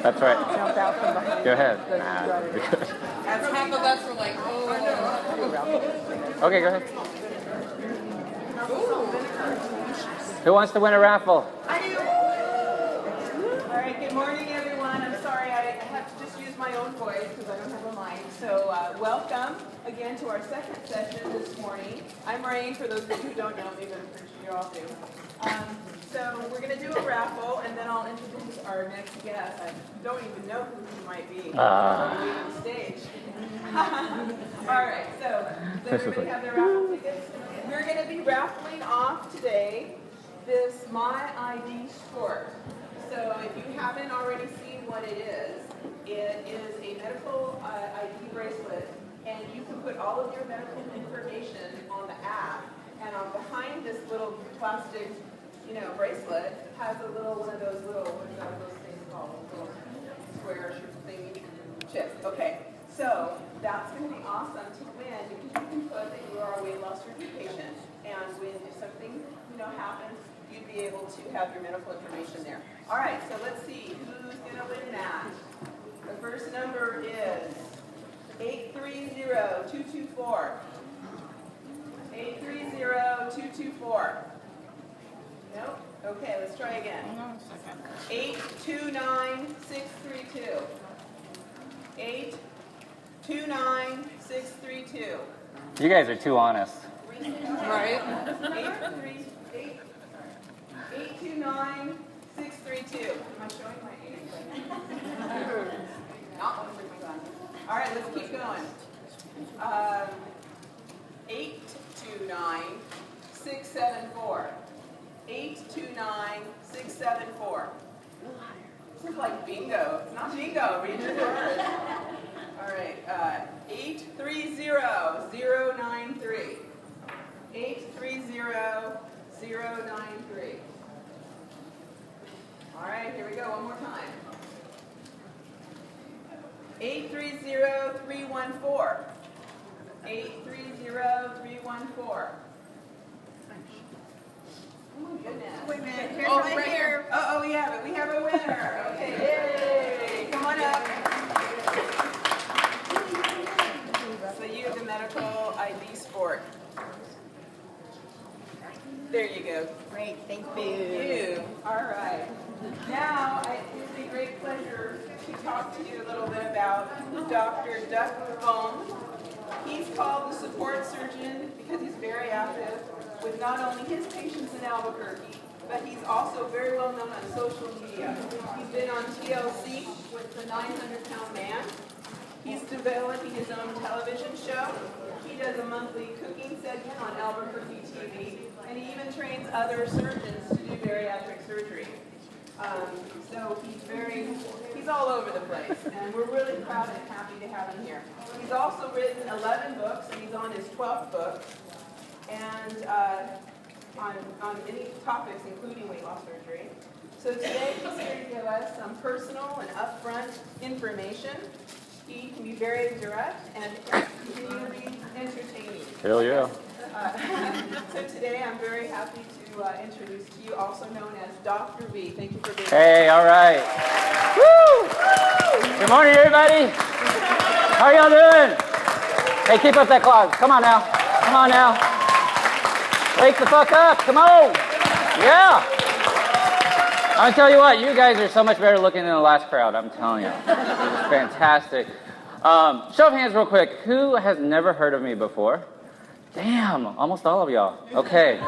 That's right. Jump out from behind. Go ahead. As half of us were like, oh. Okay, go ahead. Who wants to win a raffle? I do. All right, good morning, everyone. I'm sorry, I have to just use my own voice because I don't have a mic. So welcome again to our second session this morning. I'm Rain, for those of you who don't know me, but I'm pretty sure you all do. So we're going to do a raffle, and then I'll introduce our next guest. I don't even know who he might be. On the stage. All right, so does everybody have their raffle tickets? We're going to be raffling off today this My ID Sport. So if you haven't already seen what it is a medical ID bracelet, and you can put all of your medical information on the app, and on behind this little plastic, bracelet has a little one of those little, what are those things called? Little square thingy chip. Okay, so that's going to be awesome to win because you can put that you are a weight loss surgery patient, and when if something happens, you'd be able to have your medical information there. All right, so let's see who's going to win that. The first number is 830-224. 830-224. Nope. Okay, let's try again. 829-632. 829-632. You guys are too honest. Right? 829-632. Am I showing my age? Not one for my glasses. All right, let's keep going. 829-674. 829-674. This is like bingo. It's not bingo. Read your words. All right. 830-093. 830-093. All right, here we go. One more time. 830-314. 830-314. Oh my goodness. Wait a minute. Here's Right here. Oh, we have it. We have a winner. Okay, yay. Come on up. So you're the medical ID sport. There you go. Great, thank You. All right. Now, it is a great pleasure to talk to you a little bit about Dr. Dr. Vong. He's called the support surgeon because he's very active with not only his patients in Albuquerque, but he's also very well known on social media. He's been on TLC with the 900-pound man. He's developing his own television show. He does a monthly cooking segment on Albuquerque TV, and he even trains other surgeons to do bariatric surgery. So he's all over the place, and we're really proud and happy to have him here. He's also written 11 books, and he's on his 12th book, and on many topics, including weight loss surgery. So today he's here to give us some personal and upfront information. He can be very direct and continue to be entertaining. Hell yeah. So today I'm very happy to introduce to you, also known as Dr. V. Thank you for being Hey, all right. Woo! Good morning, everybody. How are y'all doing? Hey, keep up that clock. Come on now. Come on now. Wake the fuck up. Come on. Yeah. I'm going to tell you what, you guys are so much better looking than the last crowd, I'm telling you. It's fantastic. Show of hands real quick. Who has never heard of me before? Damn, almost all of y'all. Okay.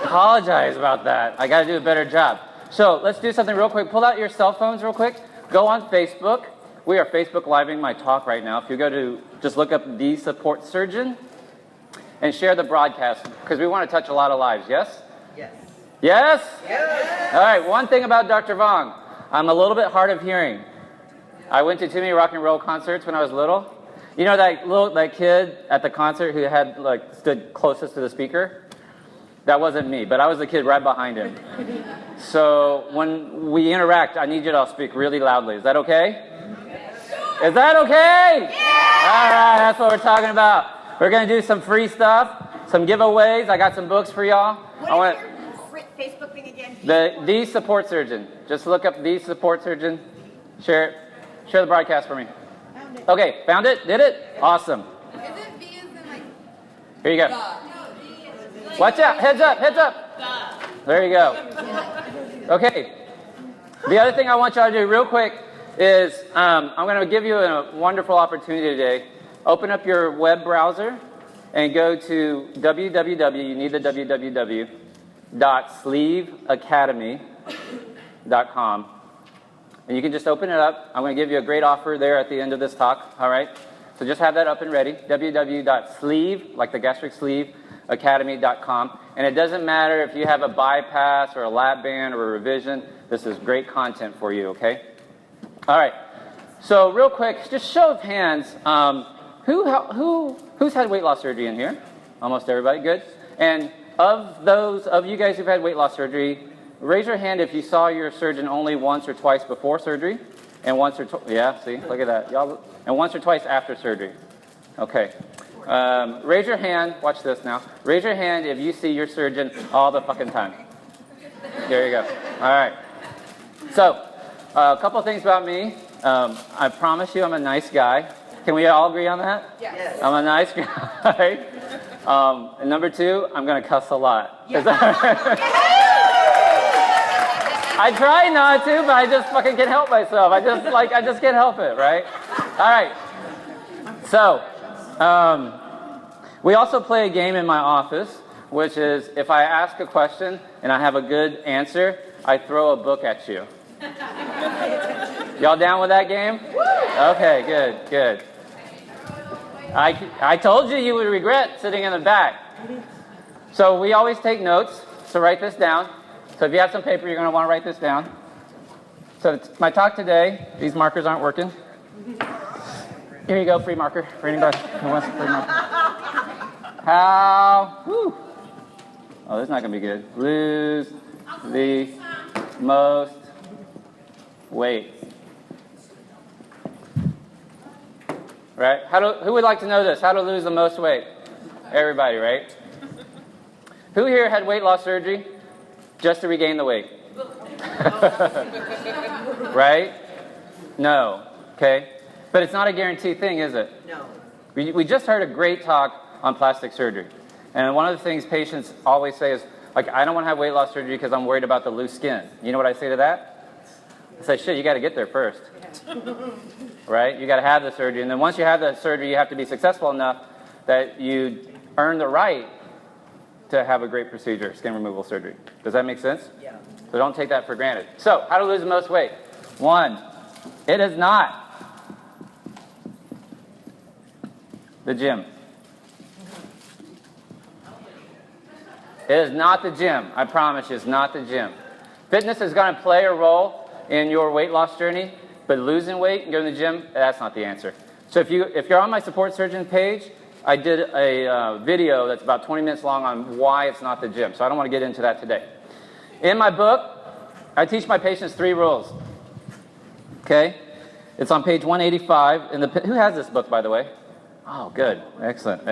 Apologize about that. I got to do a better job. So let's do something real quick. Pull out your cell phones real quick. Go on Facebook. We are Facebook Living my talk right now. If you go to, just look up The Support Surgeon and share the broadcast because we want to touch a lot of lives, yes? Yes. Yes? Yes. All right, one thing about Dr. Vong. I'm a little bit hard of hearing. I went to too many rock and roll concerts when I was little. You know that kid at the concert who had stood closest to the speaker? That wasn't me, but I was the kid right behind him. So when we interact, I need you to all speak really loudly. Is that okay? Is that okay? Yeah! All right, that's what we're talking about. We're going to do some free stuff, some giveaways. I got some books for y'all. What is your Facebook thing again? The Support Surgeon. Just look up The Support Surgeon. Share the broadcast for me. Okay, found it? Did it? Awesome. Is it V as in like Here you go. Watch out. Heads up. Heads up. There you go. Okay. The other thing I want y'all to do real quick is I'm going to give you a wonderful opportunity today. Open up your web browser and go to www, you need the www, .sleeveacademy.com. And you can just open it up. I'm going to give you a great offer there at the end of this talk. All right? So just have that up and ready. www.sleeve, like the gastric sleeve, academy.com. And it doesn't matter if you have a bypass or a lap band or a revision. This is great content for you, okay? All right. So real quick, just show of hands. Who's had weight loss surgery in here? Almost everybody. Good. And of those of you guys who've had weight loss surgery, raise your hand if you saw your surgeon only once or twice before surgery, and once or yeah, see, look at that, y'all, and once or twice after surgery. Okay. Raise your hand. Watch this now. Raise your hand if you see your surgeon all the fucking time. There you go. All right. So, a couple things about me. I promise you, I'm a nice guy. Can we all agree on that? yes. I'm a nice guy. And number two, I'm gonna cuss a lot. Yes. I try not to, but I just fucking can't help myself. I just can't help it, right? All right. So, we also play a game in my office, which is if I ask a question and I have a good answer, I throw a book at you. Y'all down with that game? Okay, good. I told you you would regret sitting in the back. So we always take notes, so write this down. So if you have some paper, you're going to want to write this down. So my talk today, these markers aren't working. Here you go, free marker for anybody who wants a free marker. How, oh, this is not going to be good. Lose the most weight. Right? Who would like to know this? How to lose the most weight? Everybody, right? Who here had weight loss surgery just to regain the weight? Right? No. Okay? But it's not a guaranteed thing, is it? No. We just heard a great talk on plastic surgery. And one of the things patients always say is, like, I don't want to have weight loss surgery because I'm worried about the loose skin. You know what I say to that? I say, shit, you got to get there first. Right? You got to have the surgery. And then once you have the surgery, you have to be successful enough that you earn the right to have a great procedure, skin removal surgery. Does that make sense? Yeah. So don't take that for granted. So, how to lose the most weight? 1, it is not the gym. It is not the gym. I promise you, it's not the gym. Fitness is going to play a role in your weight loss journey, but losing weight and going to the gym, that's not the answer. So if you're on my support surgeon page, I did a video that's about 20 minutes long on why it's not the gym. So I don't want to get into that today. In my book, I teach my patients 3 rules. Okay? It's on page 185. Who has this book, by the way? Oh, good. Excellent.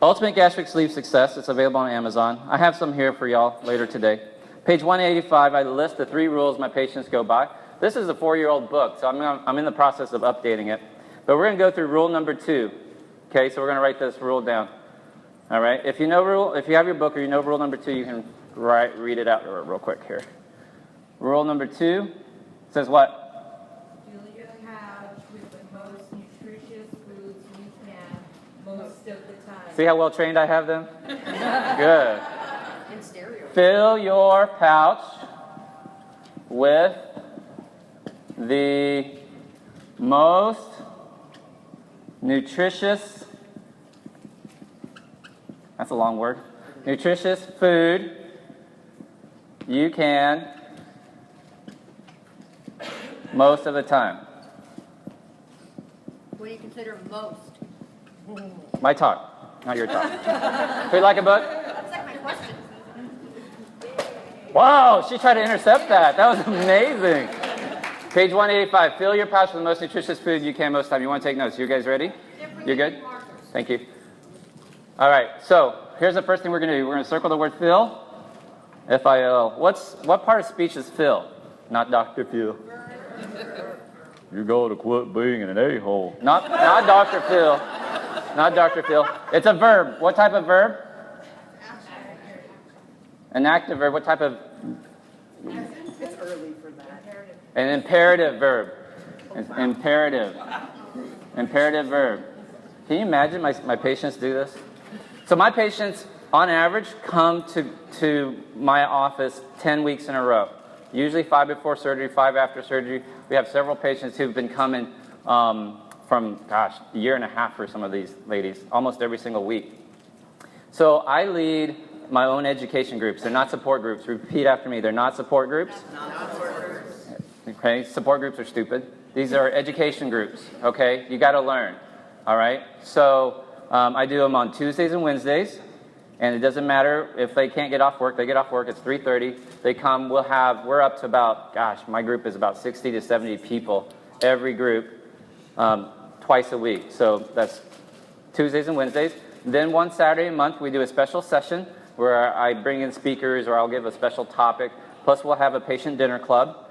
Ultimate Gastric Sleeve Success. It's available on Amazon. I have some here for y'all later today. Page 185, I list the 3 rules my patients go by. This is a 4-year-old book, so I'm in the process of updating it. But we're going to go through rule number 2. Okay, so we're going to write this rule down. All right, if you have your book or you know rule number 2, you can read it out real quick here. Rule number 2 says what? Fill your pouch with the most nutritious foods you can most of the time. See how well trained I have them? Good. In stereo. Fill your pouch with the most nutritious, that's a long word, nutritious food you can most of the time. What do you consider most? My talk, not your talk. Would you like a book? That's like my question. Wow, she tried to intercept that. That was amazing. Page 185, fill your pouch with the most nutritious food you can most of the time. You want to take notes. You guys ready? You're good? Thank you. All right, so here's the first thing we're going to do. We're going to circle the word fill, F-I-L. What part of speech is fill? Not Dr. Phil. You got to quit being an a-hole. Not Dr. Phil. Not Dr. Phil. It's a verb. What type of verb? An active verb. What type of? It's early for that. An imperative verb. Imperative. Imperative verb. Can you imagine my patients do this? So my patients, on average, come to my office 10 weeks in a row. Usually 5 before surgery, 5 after surgery. We have several patients who've been coming from, gosh, a year and a half for some of these ladies, almost every single week. So I lead my own education groups. They're not support groups. Repeat after me. They're not support groups. Not support groups. Okay, support groups are stupid. These are education groups, okay? You got to learn, all right? So I do them on Tuesdays and Wednesdays. And it doesn't matter if they can't get off work. They get off work. It's 3:30. They come. We're up to about, gosh, my group is about 60 to 70 people every group twice a week. So that's Tuesdays and Wednesdays. Then one Saturday a month, we do a special session where I bring in speakers or I'll give a special topic. Plus we'll have a patient dinner club.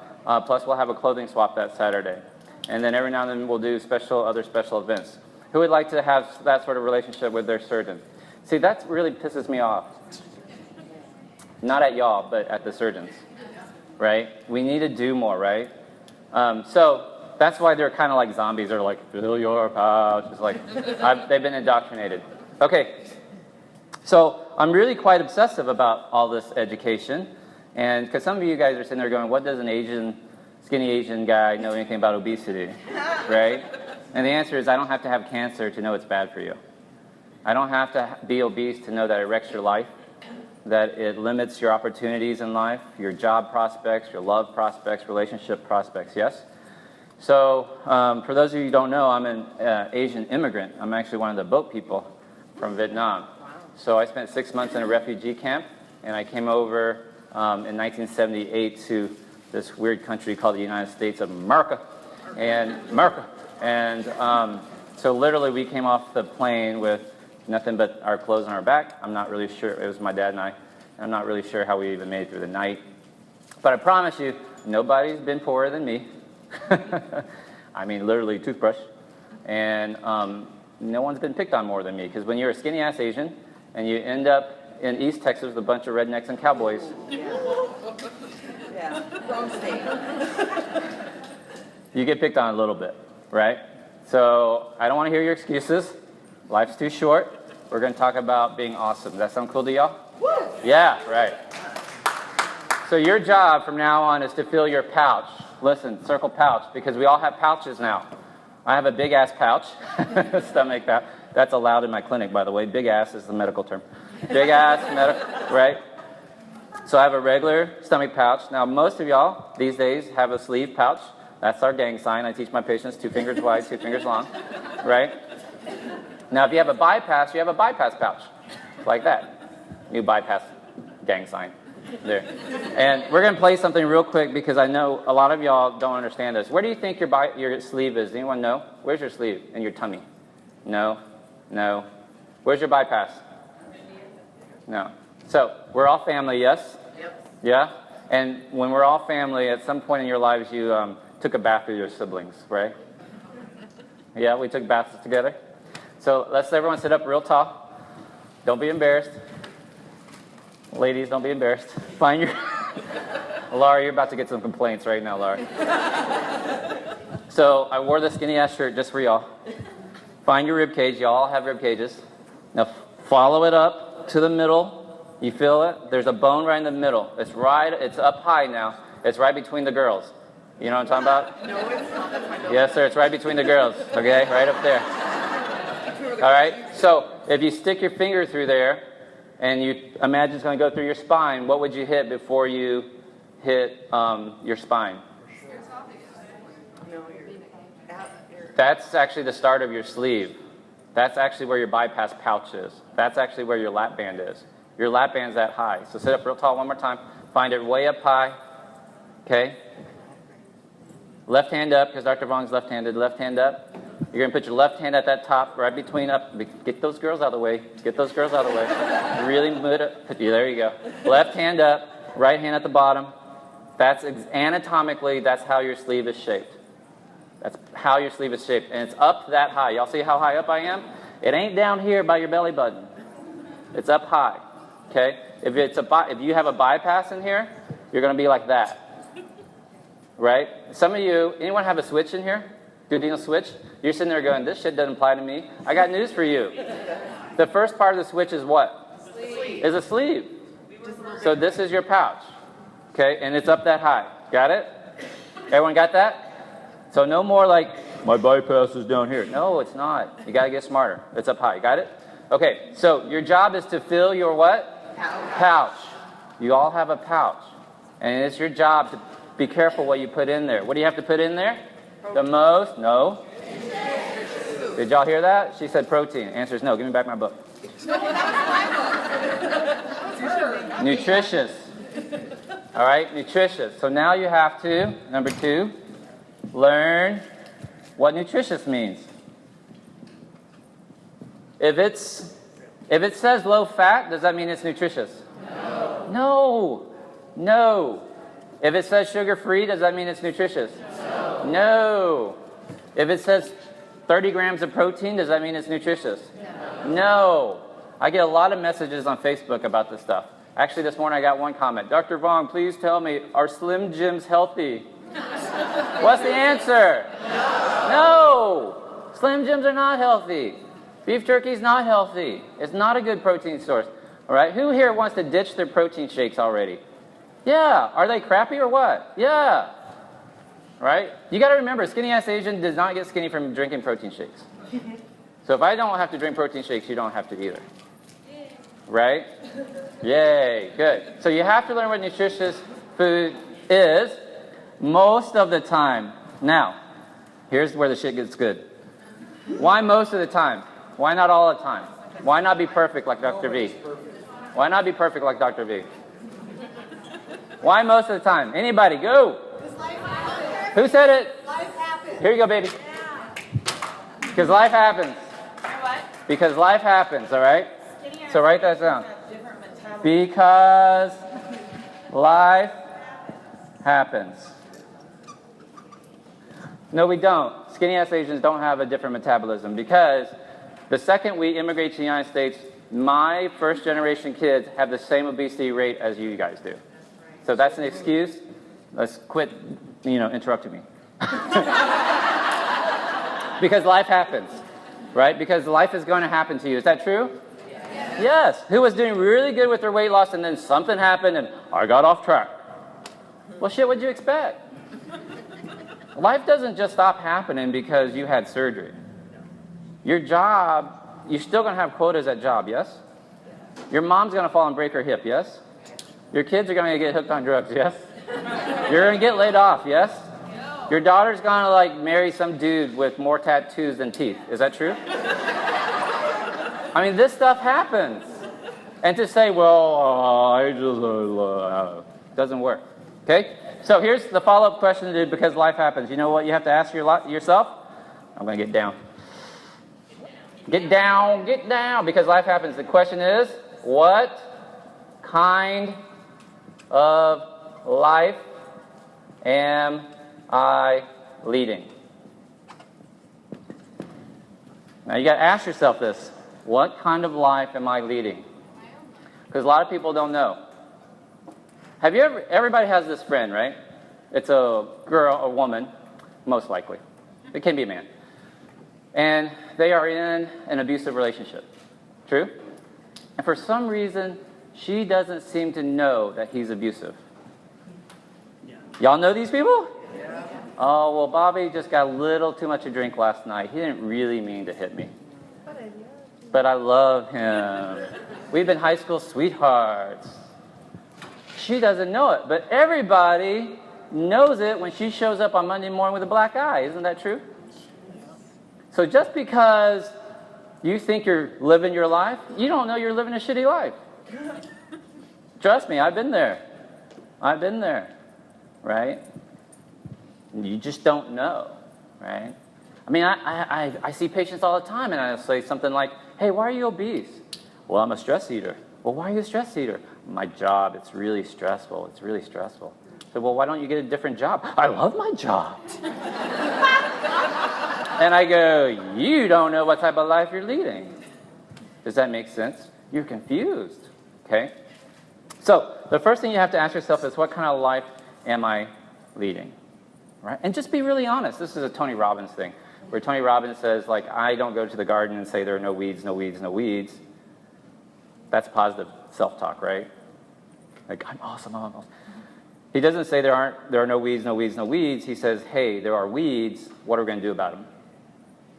Plus we'll have a clothing swap that Saturday. And then every now and then we'll do other special events. Who would like to have that sort of relationship with their surgeon? See, that really pisses me off. Not at y'all, but at the surgeons, right? We need to do more, right? So that's why they're kind of like zombies. They're like, fill your pouch. It's like, they've been indoctrinated. Okay, so I'm really quite obsessive about all this education. And because some of you guys are sitting there going, what does an skinny Asian guy know anything about obesity, right? And the answer is I don't have to have cancer to know it's bad for you. I don't have to be obese to know that it wrecks your life, that it limits your opportunities in life, your job prospects, your love prospects, relationship prospects, yes? So for those of you who don't know, I'm an Asian immigrant. I'm actually one of the boat people from Vietnam. So I spent 6 months in a refugee camp, and I came over in 1978 to this weird country called the United States of America. And so literally we came off the plane with nothing but our clothes on our back. I'm not really sure. It was my dad and I. I'm not really sure how we even made it through the night. But I promise you, nobody's been poorer than me. I mean, literally toothbrush. And no one's been picked on more than me. Because when you're a skinny-ass Asian and you end up in East Texas with a bunch of rednecks and cowboys. Yeah, wrong state. You get picked on a little bit, right? So I don't want to hear your excuses. Life's too short. We're going to talk about being awesome. Does that sound cool to y'all? Woo! Yeah, right. So your job from now on is to fill your pouch. Listen, circle pouch, because we all have pouches now. I have a big-ass pouch, stomach pouch. That's allowed in my clinic, by the way. Big ass is the medical term. Big-ass, right? So I have a regular stomach pouch. Now, most of y'all these days have a sleeve pouch. That's our gang sign. I teach my patients 2 fingers wide, 2 fingers long, right? Now, if you have a bypass, you have a bypass pouch, like that. New bypass gang sign there. And we're going to play something real quick because I know a lot of y'all don't understand this. Where do you think your sleeve is? Anyone know? Where's your sleeve? In your tummy? No? No? Where's your bypass? No. So, we're all family, yes? Yep. Yeah? And when we're all family, at some point in your lives, you took a bath with your siblings, right? Yeah, we took baths together. So let's everyone sit up real tall. Don't be embarrassed. Ladies, don't be embarrassed. Find your... Laura, you're about to get some complaints right now, Laura. So I wore the skinny-ass shirt just for y'all. Find your rib cage. Y'all all have rib cages. Now follow it up to the middle. You feel it? There's a bone right in the middle. It's up high now. It's right between the girls. You know what I'm talking about? No, it's not. That's my dog. Yes, sir. It's right between the girls. Okay? Right up there. All right, so if you stick your finger through there and you imagine it's going to go through your spine, what would you hit before you hit your spine? No, That's actually the start of your sleeve. That's actually where your bypass pouch is. That's actually where your lap band is. Your lap band's that high. So sit up real tall one more time. Find it way up high. Okay? Left hand up, because Dr. Vong's left-handed. Left hand up. You're going to put your left hand at that top, right between up. Get those girls out of the way. Get those girls out of the way. Really move it up. There you go. Left hand up, right hand at the bottom. That's anatomically, that's how your sleeve is shaped. That's how your sleeve is shaped. And it's up that high. Y'all see how high up I am? It ain't down here by your belly button. It's up high. Okay? If you have a bypass in here, you're going to be like that. Right? Some of you, anyone have a switch in here? Duodenal switch? You're sitting there going, this shit doesn't apply to me. I got news for you. The first part of the switch is what? Sleeve. Is a sleeve. So this is your pouch. Okay? And it's up that high. Got it? Everyone got that? So no more like, my bypass is down here. No, it's not. You got to get smarter. It's up high. Got it? Okay, so your job is to fill your what? Pouch. You all have a pouch. And it's your job to be careful what you put in there. What do you have to put in there? The most? No. Did y'all hear that? She said protein. Answer is no. Give me back my book. Nutritious. All right, nutritious. So now you have to, number 2, learn what nutritious means. If it says low fat, does that mean it's nutritious? No. No. If it says sugar free, does that mean it's nutritious? No. If it says 30 grams of protein, does that mean it's nutritious? No. I get a lot of messages on Facebook about this stuff. Actually, this morning I got one comment. Dr. Vong, please tell me, are Slim Jims healthy? What's the answer? No. Slim Jims are not healthy. Beef jerky is not healthy. It's not a good protein source. All right? Who here wants to ditch their protein shakes already? Yeah. Are they crappy or what? Yeah. Right? You got to remember, skinny-ass Asian does not get skinny from drinking protein shakes. So if I don't have to drink protein shakes, you don't have to either. Right? Yay. Good. So you have to learn what nutritious food is most of the time. Now, here's where the shit gets good. Why most of the time? Why not all the time? Why not be perfect like Dr. V? Why not be perfect like Dr. V? Why most of the time? Anybody, go. Who said it? Life happens. Here you go, baby. Because life happens. What? Because life happens, all right? So write that down. Different metabolism. Because life happens. No, we don't. Skinny-ass Asians don't have a different metabolism because the second we immigrate to the United States, my first-generation kids have the same obesity rate as you guys do. So that's an excuse. Let's quit, interrupting me. Because life happens, right? Because life is going to happen to you. Is that true? Yes. Who was doing really good with their weight loss and then something happened and I got off track? Well, shit, what'd you expect? Life doesn't just stop happening because you had surgery. Your job, you're still going to have quotas at job, yes? Your mom's going to fall and break her hip, yes? Your kids are going to get hooked on drugs, yes? You're going to get laid off, yes? Your daughter's going to marry some dude with more tattoos than teeth. Is that true? I mean, this stuff happens. And to say, well, I just, doesn't work. Okay? So here's the follow-up question, dude, because life happens. You know what you have to ask yourself? I'm going to get down. Get down, because life happens. The question is, what kind of life am I leading? Now you got to ask yourself this. What kind of life am I leading? Because a lot of people don't know. Have you ever, everybody has this friend, right? It's a girl, a woman, most likely. It can be a man. And they are in an abusive relationship. True? And for some reason, she doesn't seem to know that he's abusive. Y'all know these people? Yeah. Oh, well, Bobby just got a little too much to drink last night. He didn't really mean to hit me. But I love him. We've been high school sweethearts. She doesn't know it, but everybody knows it when she shows up on Monday morning with a black eye. Isn't that true? So just because you think you're living your life, you don't know you're living a shitty life. Trust me, I've been there. Right? You just don't know, right? I mean, I see patients all the time, and I'll say something like, hey, why are you obese? Well, I'm a stress eater. Well, why are you a stress eater? My job, it's really stressful. So said, well, why don't you get a different job? I love my job. And I go, you don't know what type of life you're leading. Does that make sense? You're confused, okay? So the first thing you have to ask yourself is, what kind of life am I leading? Right? And just be really honest. This is a Tony Robbins thing, where Tony Robbins says, like, I don't go to the garden and say there are no weeds, no weeds, no weeds. That's positive self-talk, right? Like, I'm awesome, I'm awesome. He doesn't say there are no weeds, no weeds, no weeds. He says, hey, there are weeds. What are we going to do about them?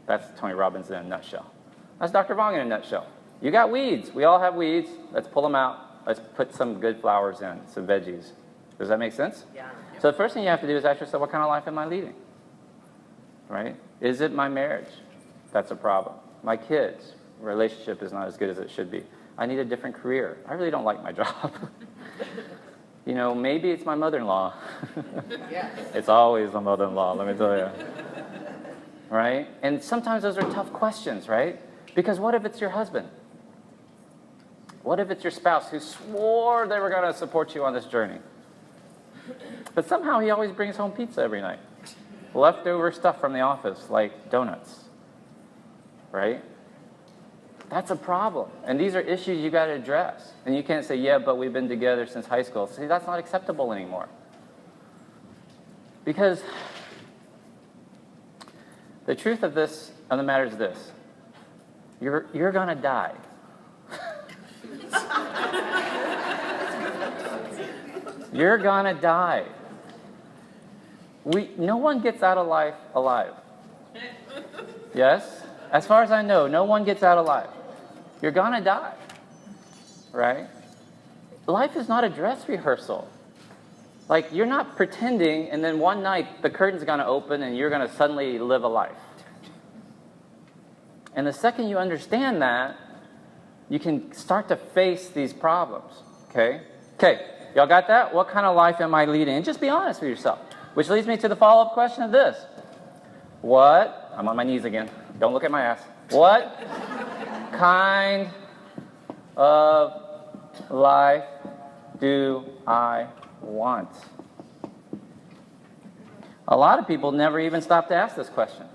That's Tony Robbins in a nutshell. That's Dr. Vong in a nutshell. You got weeds. We all have weeds. Let's pull them out. Let's put some good flowers in, some veggies. Does that make sense? Yeah. So the first thing you have to do is ask yourself, what kind of life am I leading? Right? Is it my marriage? That's a problem. My kids, relationship is not as good as it should be. I need a different career. I really don't like my job. You know, maybe it's my mother-in-law. Yes. It's always the mother-in-law, let me tell you. Right? And sometimes those are tough questions, right? Because what if it's your husband? What if it's your spouse who swore they were going to support you on this journey? But somehow he always brings home pizza every night. Leftover stuff from the office, like donuts. Right? That's a problem. And these are issues you got to address. And you can't say, yeah, but we've been together since high school. See, that's not acceptable anymore. Because the truth of the matter is this. You're going to die. You're going to die. No one gets out of life alive. Yes? As far as I know, no one gets out alive. You're going to die. Right? Life is not a dress rehearsal. Like, you're not pretending and then one night the curtain's going to open and you're going to suddenly live a life. And the second you understand that, you can start to face these problems. Okay? Okay, y'all got that? What kind of life am I leading? And just be honest with yourself. Which leads me to the follow-up question of this. I'm on my knees again. Don't look at my ass. What kind of life do I want? A lot of people never even stop to ask this question.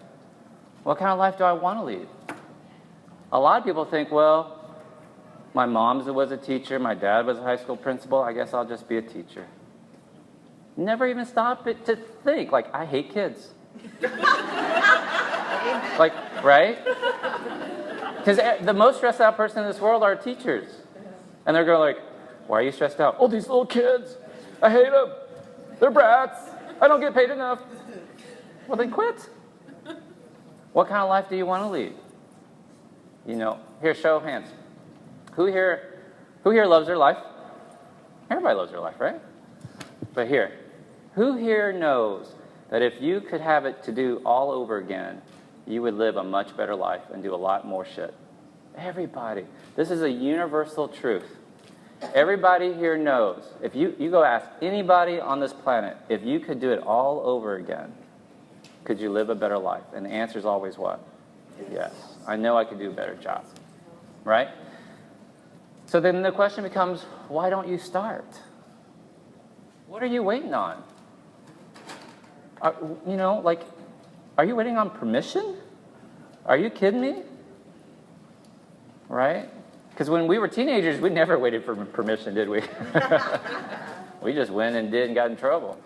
What kind of life do I want to lead? A lot of people think, well, my mom was a teacher, my dad was a high school principal, I guess I'll just be a teacher. Never even stop it to think, like, I hate kids. Like, right? Because the most stressed out person in this world are teachers. And they're going like, why are you stressed out? Oh, these little kids. I hate them. They're brats. I don't get paid enough. Well, then quit. What kind of life do you want to lead? You know, here, show of hands. Who here loves their life? Everybody loves their life, right? But here, who here knows that if you could have it to do all over again, you would live a much better life and do a lot more shit? Everybody. This is a universal truth. Everybody here knows. If you go ask anybody on this planet, if you could do it all over again, could you live a better life? And the answer is always what? Yes. I know I could do a better job. Right? So then the question becomes, why don't you start? What are you waiting on? Are you waiting on permission? Are you kidding me? Right? Because when we were teenagers, we never waited for permission, did we? We just went and did and got in trouble.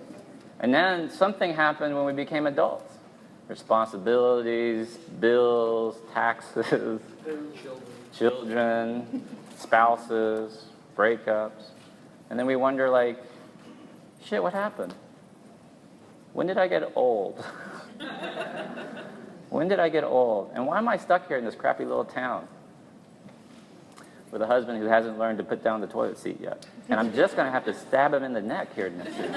And then something happened when we became adults. Responsibilities, bills, taxes, children, spouses, breakups. And then we wonder, like, shit, what happened? When did I get old? When did I get old? And why am I stuck here in this crappy little town with a husband who hasn't learned to put down the toilet seat yet? And I'm just going to have to stab him in the neck here in this scene.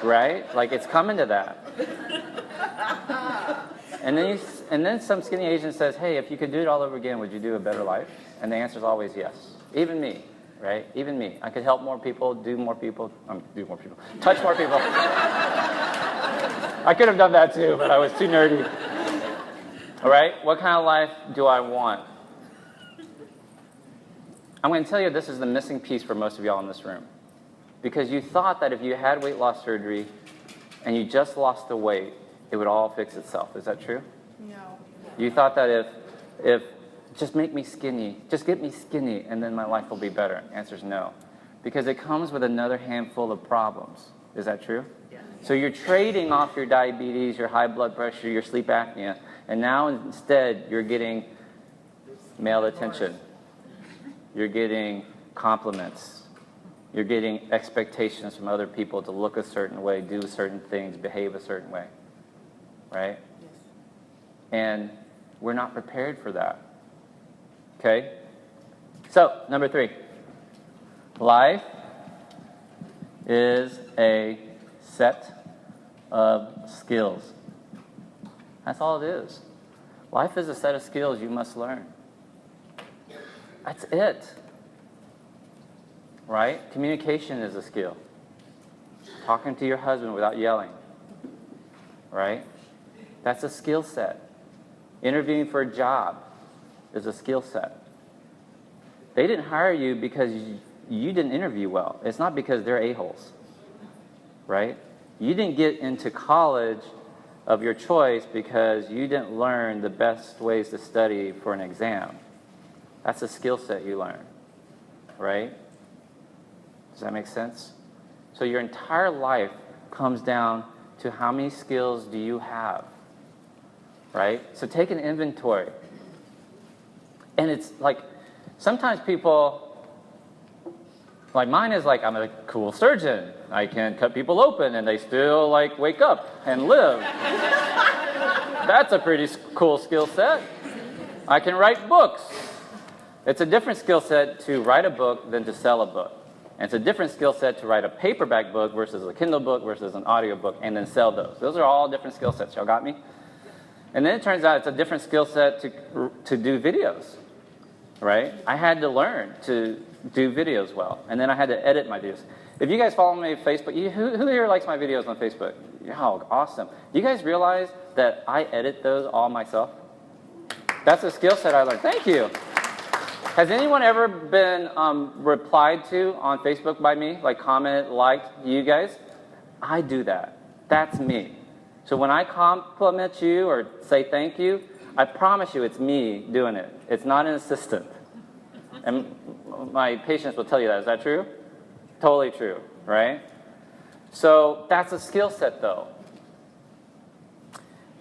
Right? Like, it's coming to that. And then some skinny Asian says, hey, if you could do it all over again, would you do a better life? And the answer is always yes. Even me. Right? Even me. I could help more people, touch more people. I could have done that too, but I was too nerdy. All right? What kind of life do I want? I'm going to tell you this is the missing piece for most of y'all in this room. because you thought that if you had weight loss surgery and you just lost the weight, it would all fix itself. Is that true? No. You thought that if just make me skinny, just get me skinny, and then my life will be better. Answer is no. Because it comes with another handful of problems. Is that true? Yeah. So you're trading off your diabetes, your high blood pressure, your sleep apnea, and now instead you're getting male attention. You're getting compliments. You're getting expectations from other people to look a certain way, do certain things, behave a certain way. Right? Yes. And we're not prepared for that. Okay? So, number 3. Life is a set of skills. That's all it is. Life is a set of skills you must learn. That's it. Right? Communication is a skill. Talking to your husband without yelling. Right? That's a skill set. Interviewing for a job is a skill set. They didn't hire you because you didn't interview well. It's not because they're a-holes. Right? You didn't get into college of your choice because you didn't learn the best ways to study for an exam. That's a skill set you learn. Right? Does that make sense? So your entire life comes down to how many skills do you have. Right? So take an inventory. And it's like, sometimes people, like mine is like, I'm a cool surgeon. I can cut people open and they still like wake up and live. That's a pretty cool skill set. I can write books. It's a different skill set to write a book than to sell a book. And it's a different skill set to write a paperback book versus a Kindle book versus an audio book and then sell those. Those are all different skill sets. Y'all got me? And then it turns out it's a different skill set to do videos, right? I had to learn to do videos well, and then I had to edit my videos. If you guys follow me on Facebook, who here likes my videos on Facebook? Oh, awesome. Do you guys realize that I edit those all myself? That's a skill set I learned. Thank you. Has anyone ever been replied to on Facebook by me, like commented, liked, you guys? I do that. That's me. So when I compliment you or say thank you, I promise you it's me doing it. It's not an assistant. And my patients will tell you that. Is that true? Totally true, right? So that's a skill set, though.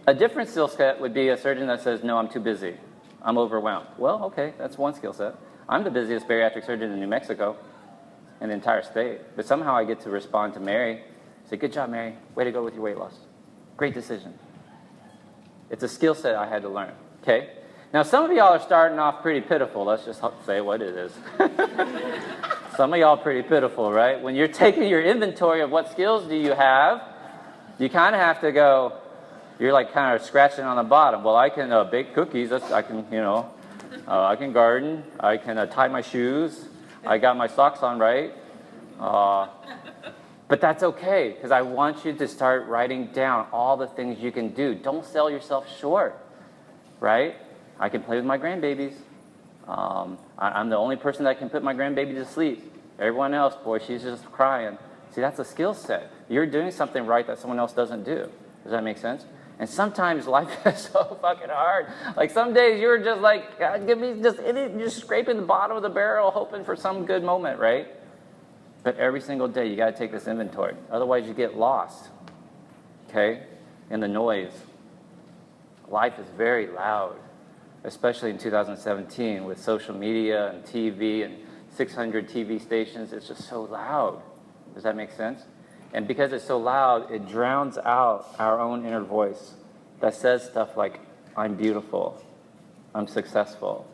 A different skill set would be a surgeon that says, no, I'm too busy. I'm overwhelmed. Well, okay, that's one skill set. I'm the busiest bariatric surgeon in New Mexico, in the entire state. But somehow I get to respond to Mary, say, good job, Mary. Way to go with your weight loss. Great decision. It's a skill set I had to learn, okay? Now, some of y'all are starting off pretty pitiful. Let's just say what it is. Some of y'all pretty pitiful, right? When you're taking your inventory of what skills do you have, you kind of have to go, you're like kind of scratching on the bottom. Well, I can bake cookies. I can, I can garden. I can tie my shoes. I got my socks on right. But that's okay, because I want you to start writing down all the things you can do. Don't sell yourself short, right? I can play with my grandbabies. I'm the only person that can put my grandbaby to sleep. Everyone else, boy, she's just crying. See, that's a skill set. You're doing something right that someone else doesn't do. Does that make sense? And sometimes life is so fucking hard. Like some days you're just like, God, give me just, you're scraping the bottom of the barrel hoping for some good moment, right? But every single day you got to take this inventory. Otherwise you get lost, okay, in the noise. Life is very loud, especially in 2017 with social media and TV and 600 TV stations. It's just so loud. Does that make sense? And because it's so loud, it drowns out our own inner voice that says stuff like, I'm beautiful, I'm successful.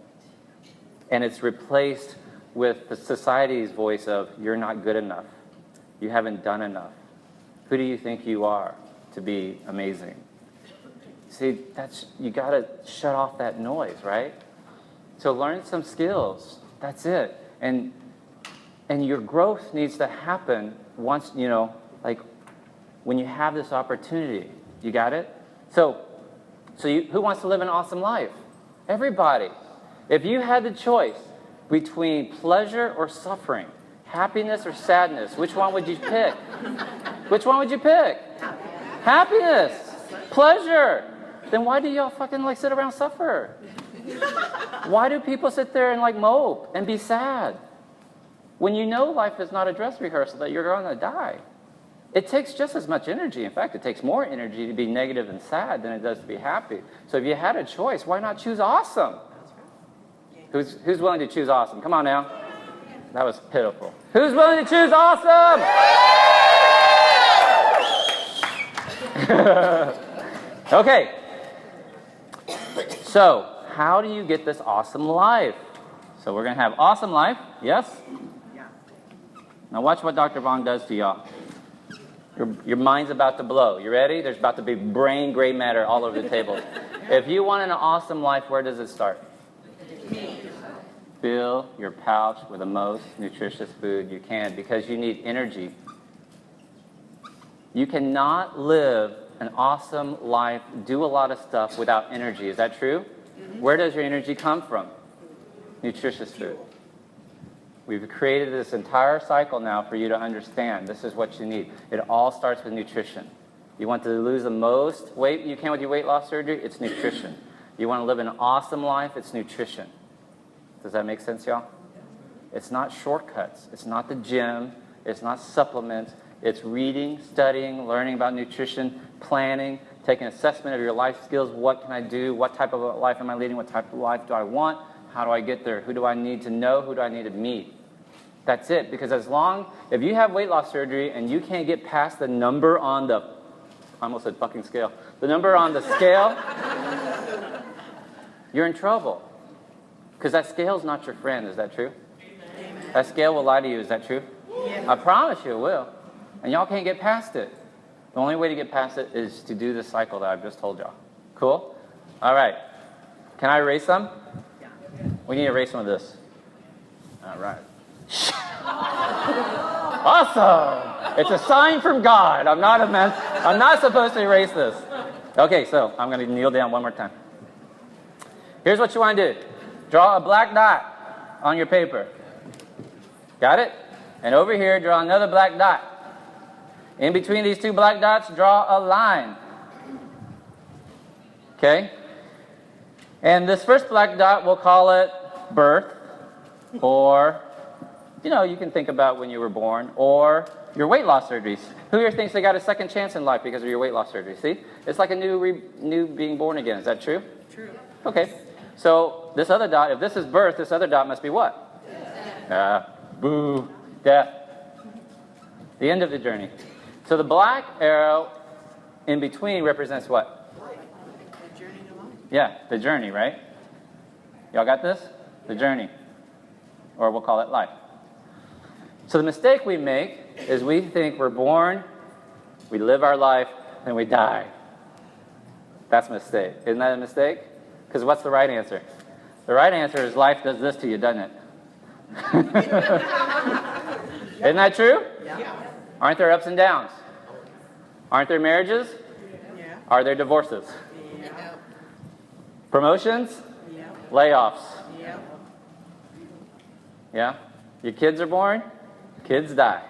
And it's replaced with the society's voice of, you're not good enough, you haven't done enough. Who do you think you are to be amazing? See, you gotta shut off that noise, right? So learn some skills, that's it. And your growth needs to happen once, like when you have this opportunity. You got it? So who wants to live an awesome life? Everybody. If you had the choice between pleasure or suffering, Happiness or sadness? Which one would you pick? Which one would you pick? Happiness. Pleasure. Then why do y'all fucking like sit around and suffer? Why do people sit there and like mope and be sad? When you know life is not a dress rehearsal, that you're going to die. It takes just as much energy. In fact, it takes more energy to be negative and sad than it does to be happy. So if you had a choice, why not choose awesome? Who's willing to choose awesome? Come on now. That was pitiful. Who's willing to choose awesome? Okay. So, how do you get this awesome life? So we're going to have awesome life. Yes? Yeah. Now watch what Dr. Vaughn does to y'all. Your mind's about to blow. You ready? There's about to be brain gray matter all over the table. If you want an awesome life, where does it start? Fill your pouch with the most nutritious food you can, because you need energy. You cannot live an awesome life, do a lot of stuff without energy. Is that true? Where does your energy come from? Nutritious food. We've created this entire cycle now for you to understand. This is what you need. It all starts with nutrition. You want to lose the most weight you can with your weight loss surgery? It's nutrition. You want to live an awesome life? It's nutrition. Does that make sense, y'all? It's not shortcuts. It's not the gym. It's not supplements. It's reading, studying, learning about nutrition, planning, taking assessment of your life skills. What can I do? What type of life am I leading? What type of life do I want? How do I get there? Who do I need to know? Who do I need to meet? That's it. Because if you have weight loss surgery and you can't get past the number on the, I almost said fucking scale, the number on the scale, you're in trouble. Because that scale's not your friend. Is that true? Amen. That scale will lie to you. Is that true? Yeah. I promise you it will. And y'all can't get past it. The only way to get past it is to do the cycle that I've just told y'all. Cool? All right. Can I erase some? Yeah. We need to erase some of this. All right. Awesome. It's a sign from God. I'm not supposed to erase this. Okay, so I'm going to kneel down one more time. Here's what you want to do. Draw a black dot on your paper. Got it? And over here, draw another black dot. In between these two black dots, draw a line. Okay? And this first black dot, we'll call it birth, or, you can think about when you were born, or your weight loss surgeries. Who here thinks they got a second chance in life because of your weight loss surgery? See? It's like a new being born again. Is that true? True. Okay. So this other dot, if this is birth, this other dot must be what? Death. Boo. Death. The end of the journey. So the black arrow in between represents what? The journey to life. Yeah, the journey, right? Y'all got this? The journey. Or we'll call it life. So the mistake we make is we think we're born, we live our life, and we die. That's a mistake. Isn't that a mistake? Because what's the right answer? The right answer is life does this to you, doesn't it? Isn't that true? Yeah. Aren't there ups and downs? Aren't there marriages? Yeah. Are there divorces? Yeah. Promotions? Yeah. Layoffs? Yeah. Yeah? Your kids are born, kids die.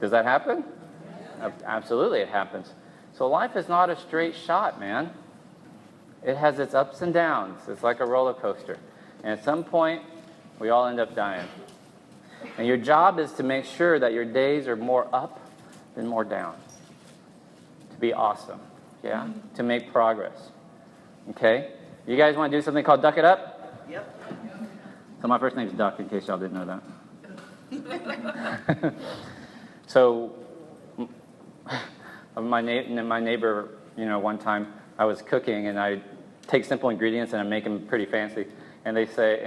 Does that happen? Absolutely it happens. So life is not a straight shot, man. It has its ups and downs. It's like a roller coaster. And at some point, we all end up dying. And your job is to make sure that your days are more up than more down. To be awesome. Yeah? To make progress. Okay? You guys want to do something called Duck It Up? Yep. So my first name's Duck, in case y'all didn't know that. So my neighbor, one time I was cooking and I take simple ingredients and I make them pretty fancy. And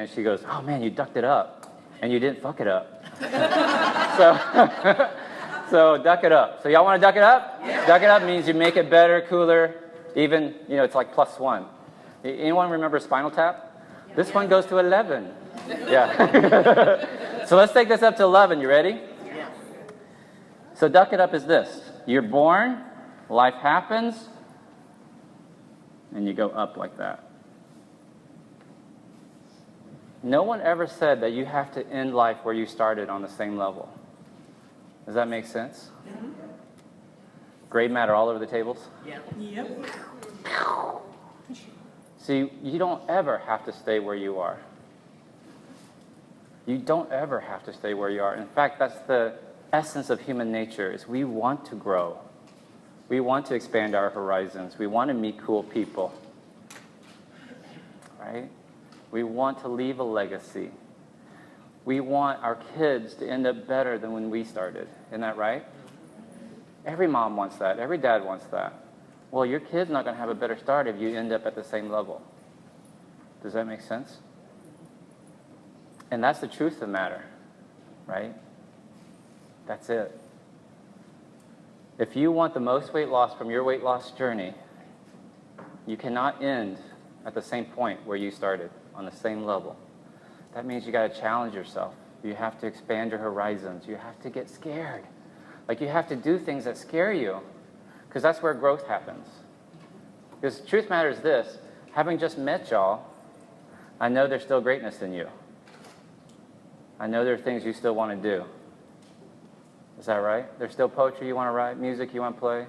she goes, "Oh man, you ducked it up and you didn't fuck it up." So duck it up. So y'all want to duck it up? Yeah. Duck it up means you make it better, cooler, even, it's like +1. Anyone remember Spinal Tap? Yeah. This one goes to 11. Yeah. So let's take this up to 11. You ready? Yeah. So duck it up is this. You're born, life happens, and you go up like that. No one ever said that you have to end life where you started on the same level. Does that make sense? Grade matter all over the tables? Yep. See, you don't ever have to stay where you are. You don't ever have to stay where you are. In fact, that's the essence of human nature, is we want to grow. We want to expand our horizons. We want to meet cool people. Right? We want to leave a legacy. We want our kids to end up better than when we started. Isn't that right? Every mom wants that. Every dad wants that. Well, your kid's not going to have a better start if you end up at the same level. Does that make sense? And that's the truth of the matter, right? That's it. If you want the most weight loss from your weight loss journey, you cannot end at the same point where you started, on the same level. That means you got to challenge yourself. You have to expand your horizons. You have to get scared. Like, you have to do things that scare you, because that's where growth happens. Because the truth matter is this: having just met y'all, I know there's still greatness in you. I know there are things you still want to do. Is that right? There's still poetry you want to write, music you want to play.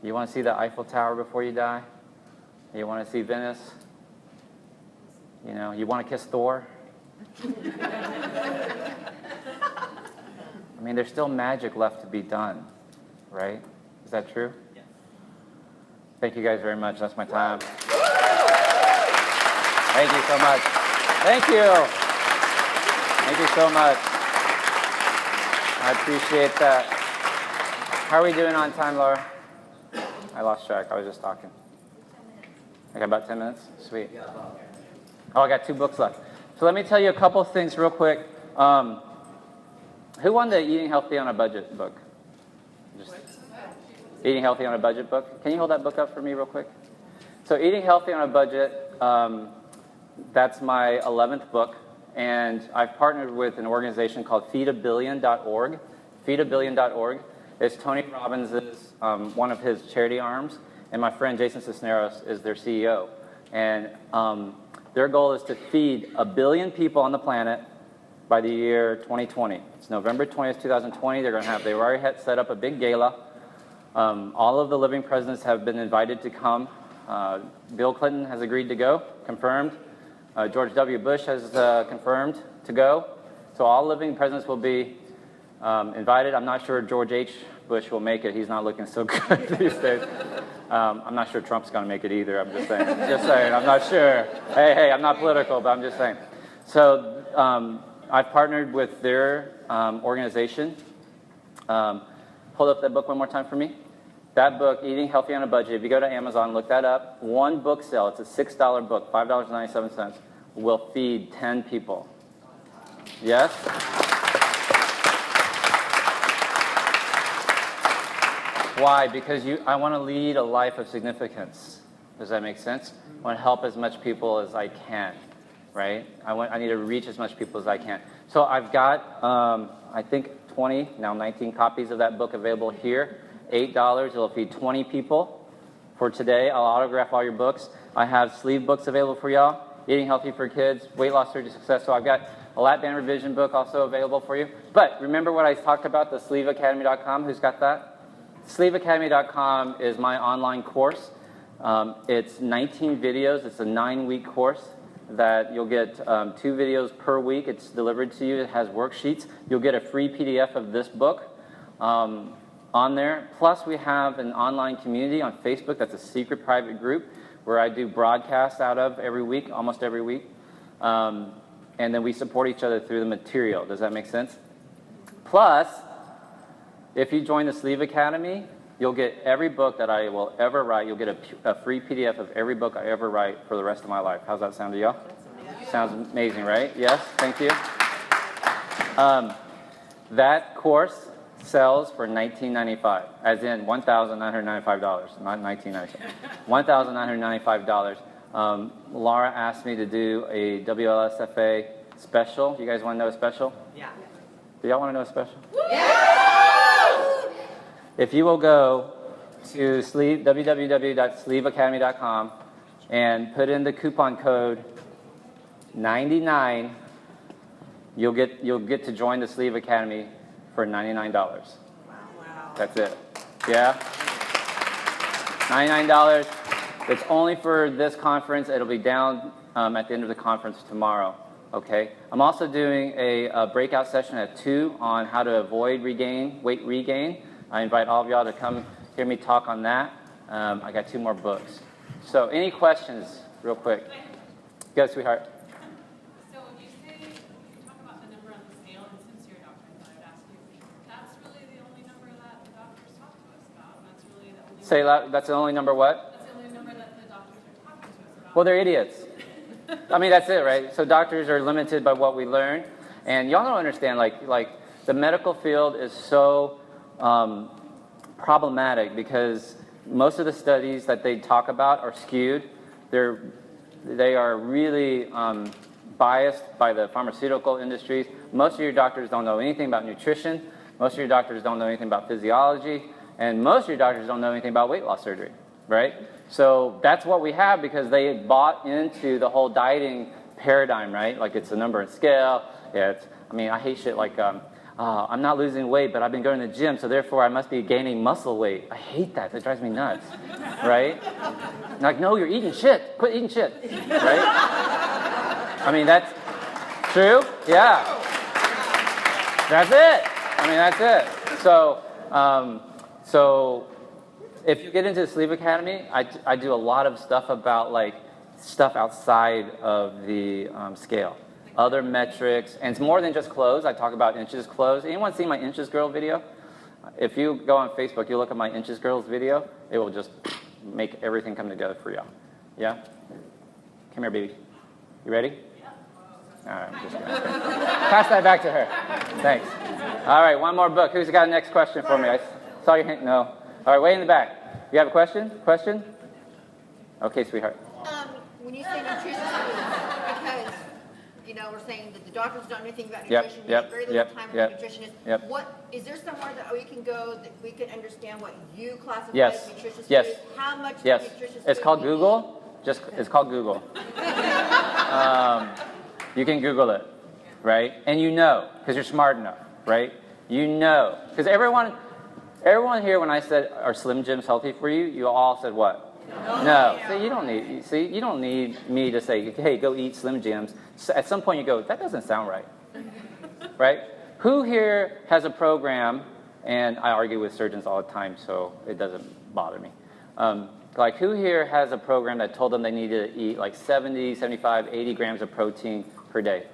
You want to see the Eiffel Tower before you die. You want to see Venice. You know, you want to kiss Thor. I mean, there's still magic left to be done, right? Is that true? Yes. Thank you guys very much. That's my time. Thank you so much. Thank you. Thank you so much. I appreciate that. How are we doing on time, Laura? I lost track. I was just talking. I got about 10 minutes? Sweet. Oh, I got 2 books left. So let me tell you a couple things real quick. Who won the Eating Healthy on a Budget book? Just Eating Healthy on a Budget book. Can you hold that book up for me real quick? So Eating Healthy on a Budget, that's my 11th book. And I've partnered with an organization called feedabillion.org. Feedabillion.org is Tony Robbins' one of his charity arms, and my friend Jason Cisneros is their CEO. And their goal is to feed 1 billion people on the planet by the year 2020. It's November 20th, 2020. They've already set up a big gala. All of the living presidents have been invited to come. Bill Clinton has agreed to go, confirmed. George W. Bush has confirmed to go. So all living presidents will be invited. I'm not sure George H. Bush will make it. He's not looking so good these days. I'm not sure Trump's going to make it either. I'm just saying. Just saying. I'm not sure. Hey, I'm not political, but I'm just saying. So I've partnered with their organization. Hold up that book one more time for me. That book, Eating Healthy on a Budget, if you go to Amazon, look that up. One book sale, it's a $6 book, $5.97, will feed 10 people. Yes? Why? Because I want to lead a life of significance. Does that make sense? I want to help as much people as I can, right? I need to reach as much people as I can. So I've got, I think, 20, now 19 copies of that book available here. $8, it'll feed 20 people. For today, I'll autograph all your books. I have sleeve books available for y'all. Eating Healthy for Kids, Weight Loss Surgery Success. So I've got a lap band revision book also available for you. But remember what I talked about, the sleeveacademy.com? Who's got that? Sleeveacademy.com is my online course. It's 19 videos. It's a 9-week course that you'll get 2 videos per week. It's delivered to you. It has worksheets. You'll get a free PDF of this book on there. Plus, we have an online community on Facebook that's a secret private group where I do broadcasts out of every week, almost every week. And then we support each other through the material. Does that make sense? Plus, if you join the Sleeve Academy, you'll get every book that I will ever write. You'll get a free PDF of every book I ever write for the rest of my life. How's that sound to y'all? Sounds amazing, right? Yes? Thank you. That course sells for $19.95, as in $1,995, not $19.95. $1,995. Laura asked me to do a WLSFA special. You guys want to know a special? Yeah. Do y'all want to know a special? Yeah! If you will go to www.sleeveacademy.com and put in the coupon code $99. You'll get to join the Sleeve Academy for $99. Wow. That's it. Yeah? $99. It's only for this conference. It'll be down at the end of the conference tomorrow. Okay? I'm also doing a breakout session at 2 on how to avoid weight regain. I invite all of y'all to come hear me talk on that. I got 2 more books. So any questions, real quick? Go, sweetheart. So when you talk about the number on the scale, and since you're a doctor, I thought I'd ask you, that's really the only number that the doctors talk to us about. That's really the only Say loud, that's the only number what? That's the only number that the doctors are talking to us about. Well, they're idiots. I mean, that's it, right? So doctors are limited by what we learn. And y'all don't understand, like the medical field is so problematic because most of the studies that they talk about are skewed. They are really biased by the pharmaceutical industries. Most of your doctors don't know anything about nutrition. Most of your doctors don't know anything about physiology. And most of your doctors don't know anything about weight loss surgery, right? So that's what we have because they bought into the whole dieting paradigm, right? Like it's a number and scale. Yeah, I hate shit like, I'm not losing weight, but I've been going to the gym, so therefore I must be gaining muscle weight. I hate that. That drives me nuts, right? Like, no, you're eating shit. Quit eating shit, right? I mean, that's true. Yeah. That's it. I mean, that's it. So if you get into the Sleeve Academy, I do a lot of stuff about like stuff outside of the scale, other metrics, and it's more than just clothes. I talk about inches clothes. Anyone seen my Inches Girl video? If you go on Facebook, you look at my Inches Girls video, it will just make everything come together for y'all. Yeah? Come here, baby. You ready? All right, I'm just gonna pass that back to her. Thanks. All right, one more book. Who's got a next question for me? I saw your hand. No. All right, way in the back. You have a question? Question? Okay, sweetheart. When you say nutritious foods, because we're saying that the doctors don't know anything about nutrition. We have very little time for nutritionists. What is there somewhere that we can go that we can understand what you classify as nutritious foods? How much nutritious It's called Google. It's called Google. You can Google it, right? And because you're smart enough, right? Because everyone here, when I said, are Slim Jims healthy for you? You all said what? No. See, you don't need me to say, hey, go eat Slim Jims. So at some point you go, that doesn't sound right. Right? Who here has a program, and I argue with surgeons all the time, so it doesn't bother me. Like who here has a program that told them they needed to eat like 70, 75, 80 grams of protein per day?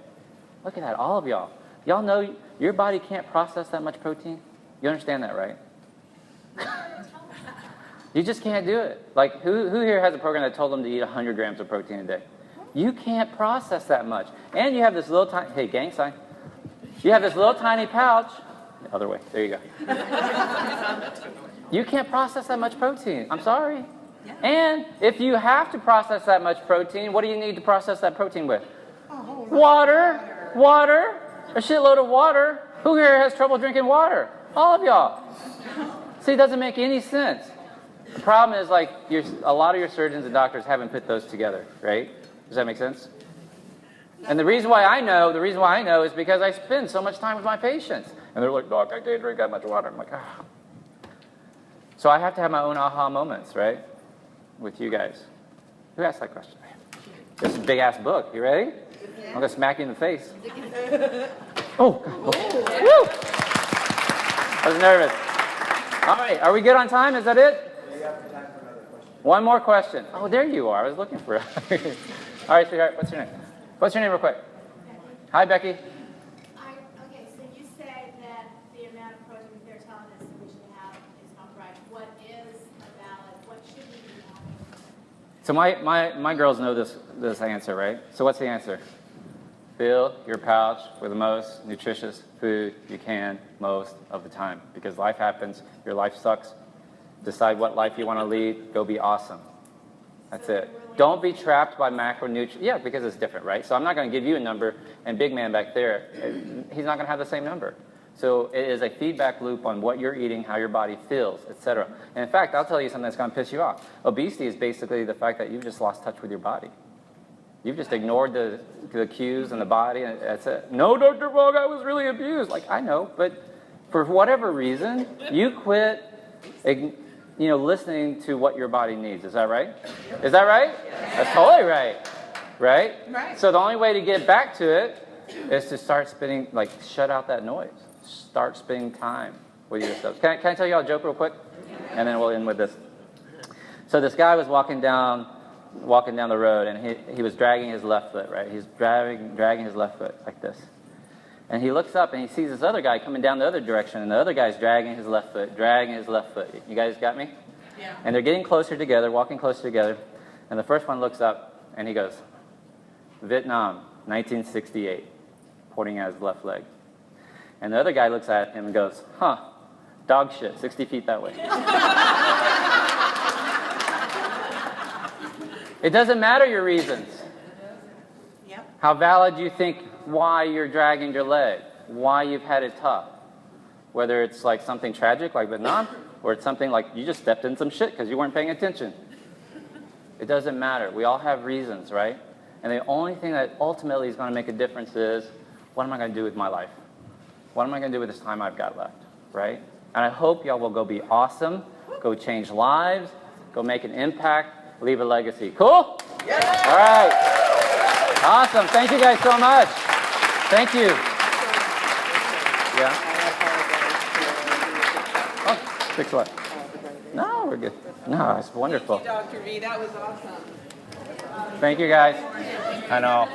Look at that, all of y'all. Y'all know your body can't process that much protein? You understand that, right? You just can't do it. Like, who here has a program that told them to eat 100 grams of protein a day? You can't process that much. And you have this little tiny, hey, gang sign. You have this little tiny pouch. The other way, there you go. You can't process that much protein. I'm sorry. And if you have to process that much protein, what do you need to process that protein with? Water. Water. A shitload of water. Who here has trouble drinking water? All of y'all. See, it doesn't make any sense. The problem is, like, a lot of your surgeons and doctors haven't put those together, right? Does that make sense? And the reason why I know is because I spend so much time with my patients. And they're like, Doc, I can't drink that much water. I'm like, ah. So I have to have my own aha moments, right? With you guys. Who asked that question? This is a big-ass book. You ready? I'm going to smack you in the face. Oh. Woo! I was nervous. All right, are we good on time? Is that it? One more question. Oh, there you are. I was looking for it. All right, sweetheart, what's your name? What's your name real quick? Hi, Becky. Okay, so you said that the amount of protein they're telling us that we should have is not right. What is valid? What should we be having? So my girls know this answer, right? So what's the answer? Fill your pouch with the most nutritious food you can most of the time. Because life happens. Your life sucks. Decide what life you want to lead. Go be awesome. That's it. Don't be trapped by macronutrients. Yeah, because it's different, right? So I'm not going to give you a number, and big man back there, he's not going to have the same number. So it is a feedback loop on what you're eating, how your body feels, etc. And in fact, I'll tell you something that's going to piss you off. Obesity is basically the fact that you've just lost touch with your body. You've just ignored the cues in the body, and that's it. No, Dr. Bog, I was really abused. Like, I know, but for whatever reason, you quit, listening to what your body needs. Is that right? Is that right? That's totally right. Right? Right. So the only way to get back to it is to start spending, shut out that noise. Start spending time with yourself. Can I tell you all a joke real quick? And then we'll end with this. So this guy was walking down the road, and he was dragging his left foot, right? He's dragging his left foot like this. And he looks up, and he sees this other guy coming down the other direction, and the other guy's dragging his left foot. You guys got me? Yeah. And they're getting closer together, walking closer together, and the first one looks up, and he goes, Vietnam, 1968, pointing at his left leg. And the other guy looks at him and goes, huh, dog shit, 60 feet that way. It doesn't matter your reasons. Yep. How valid you think why you're dragging your leg, why you've had it tough. Whether it's like something tragic like Vietnam, or it's something like you just stepped in some shit because you weren't paying attention. It doesn't matter. We all have reasons, right? And the only thing that ultimately is going to make a difference is, what am I going to do with my life? What am I going to do with this time I've got left, right? And I hope y'all will go be awesome, go change lives, go make an impact, leave a legacy. Cool? Yeah. All right. Awesome. Thank you guys so much. Thank you. Yeah. Oh, fix what? No, we're good. No, it's wonderful. Thank you, Dr. V. That was awesome. Thank you, guys. I know.